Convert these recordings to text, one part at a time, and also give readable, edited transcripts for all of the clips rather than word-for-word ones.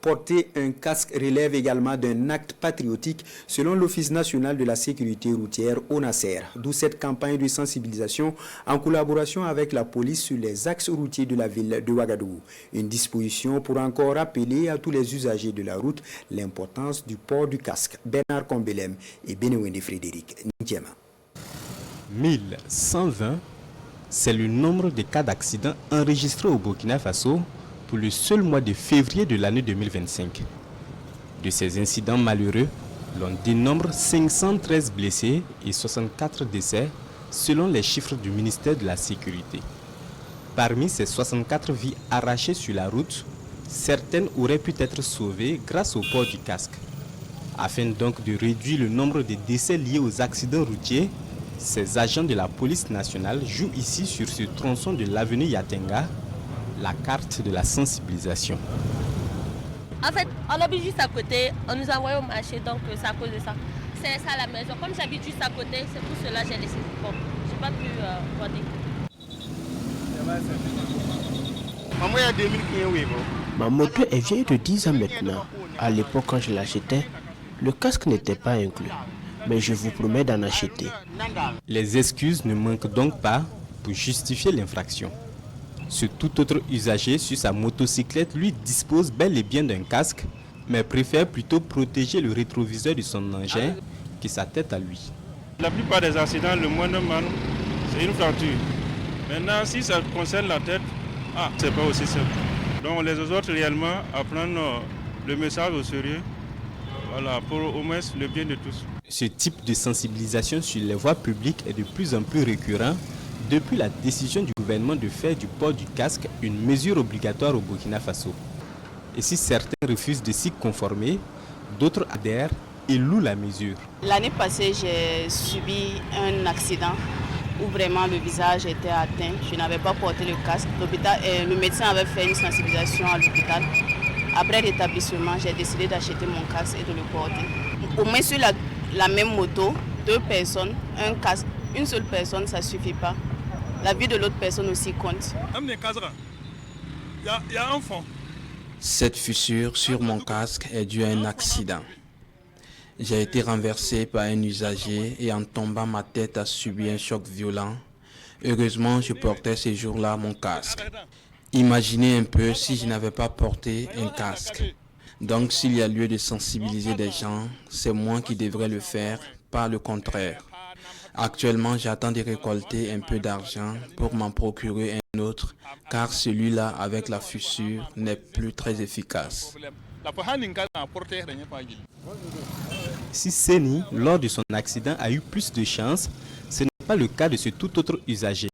Porter un casque relève également d'un acte patriotique selon l'Office national de la sécurité routière ONASER, d'où cette campagne de sensibilisation en collaboration avec la police sur les axes routiers de la ville de Ouagadougou. Une disposition pour encore rappeler à tous les usagers de la route l'importance du port du casque. Bernard Combelem et Benewende Frédéric Ndiema. 1120, c'est le nombre de cas d'accidents enregistrés au Burkina Faso pour le seul mois de février de l'année 2025. De ces incidents malheureux, l'on dénombre 513 blessés et 64 décès selon les chiffres du ministère de la Sécurité. Parmi ces 64 vies arrachées sur la route, certaines auraient pu être sauvées grâce au port du casque. Afin donc de réduire le nombre de décès liés aux accidents routiers, ces agents de la police nationale jouent ici sur ce tronçon de l'avenue Yatenga la carte de la sensibilisation. En fait, on habite juste à côté, on nous a envoyé au marché, donc c'est à cause de ça. C'est ça la maison. Comme j'habite juste à côté, c'est pour cela que j'ai laissé. Bon, je n'ai pas pu voter. Ma moto est vieille de 10 ans maintenant. À l'époque, quand je l'achetais, le casque n'était pas inclus. Mais je vous promets d'en acheter. Les excuses ne manquent donc pas pour justifier l'infraction. Ce tout autre usager sur sa motocyclette lui dispose bel et bien d'un casque, mais préfère plutôt protéger le rétroviseur de son engin que sa tête à lui. La plupart des accidents, le moindre mal, c'est une fracture. Maintenant, si ça concerne la tête, c'est pas aussi simple. Donc les autres réellement à prendre le message au sérieux, voilà, pour au moins le bien de tous. Ce type de sensibilisation sur les voies publiques est de plus en plus récurrent depuis la décision du gouvernement de faire du port du casque une mesure obligatoire au Burkina Faso. Et si certains refusent de s'y conformer, d'autres adhèrent et louent la mesure. L'année passée, j'ai subi un accident où vraiment le visage était atteint. Je n'avais pas porté le casque. Le médecin avait fait une sensibilisation à l'hôpital. Après rétablissement, j'ai décidé d'acheter mon casque et de le porter. Au moins sur la même moto, 2 personnes, un casque, une seule personne, ça ne suffit pas. La vie de l'autre personne aussi compte. Il y a un fond. Cette fissure sur mon casque est due à un accident. J'ai été renversé par un usager et en tombant, ma tête a subi un choc violent. Heureusement, je portais ce jour-là mon casque. Imaginez un peu si je n'avais pas porté un casque. Donc, s'il y a lieu de sensibiliser des gens, c'est moi qui devrais le faire, pas le contraire. Actuellement, j'attends de récolter un peu d'argent pour m'en procurer un autre, car celui-là, avec la fissure, n'est plus très efficace. Si Seni, lors de son accident, a eu plus de chance, ce n'est pas le cas de ce tout autre usager.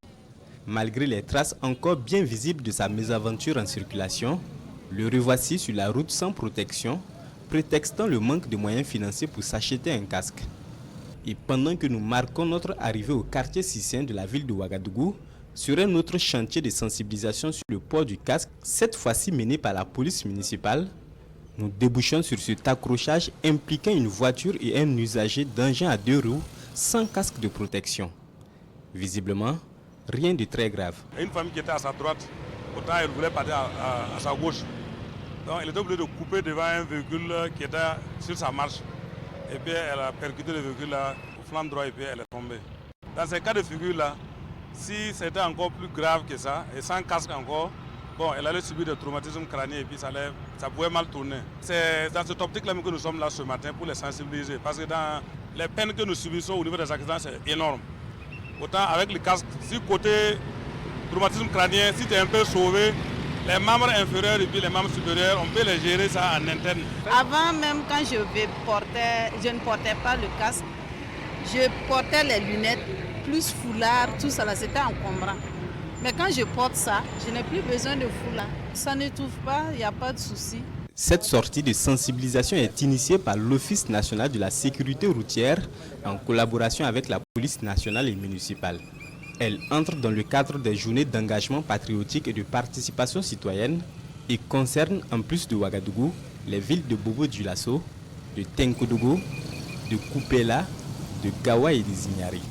Malgré les traces encore bien visibles de sa mésaventure en circulation, le revoici sur la route sans protection, prétextant le manque de moyens financiers pour s'acheter un casque. Et pendant que nous marquons notre arrivée au quartier Sissien de la ville de Ouagadougou, sur un autre chantier de sensibilisation sur le port du casque, cette fois-ci mené par la police municipale, nous débouchons sur cet accrochage impliquant une voiture et un usager d'engin à 2 roues sans casque de protection. Visiblement, rien de très grave. Une femme qui était à sa droite, pourtant elle voulait partir à sa gauche. Donc elle était obligée de couper devant un véhicule qui était sur sa marche. Et puis elle a percuté le véhicule là, au flanc droit et puis elle est tombée. Dans ces cas de figure-là, si c'était encore plus grave que ça, et sans casque encore, bon, elle allait subir des traumatismes crâniens et puis ça pouvait mal tourner. C'est dans cette optique-là que nous sommes là ce matin pour les sensibiliser. Parce que dans les peines que nous subissons au niveau des accidents, c'est énorme. Autant avec le casque, si côté traumatisme crânien, si tu es un peu sauvé, les membres inférieurs et puis les membres supérieurs, on peut les gérer ça en interne. Avant même, quand je ne portais pas le casque, je portais les lunettes, plus foulard, tout ça, c'était encombrant. Mais quand je porte ça, je n'ai plus besoin de foulard. Ça n'étouffe pas, il n'y a pas de souci. Cette sortie de sensibilisation est initiée par l'Office national de la sécurité routière en collaboration avec la police nationale et municipale. Elle entre dans le cadre des journées d'engagement patriotique et de participation citoyenne et concerne, en plus de Ouagadougou, les villes de Bobo-Dioulasso, de Tenkodougou, de Koupela, de Gawa et de Zignari.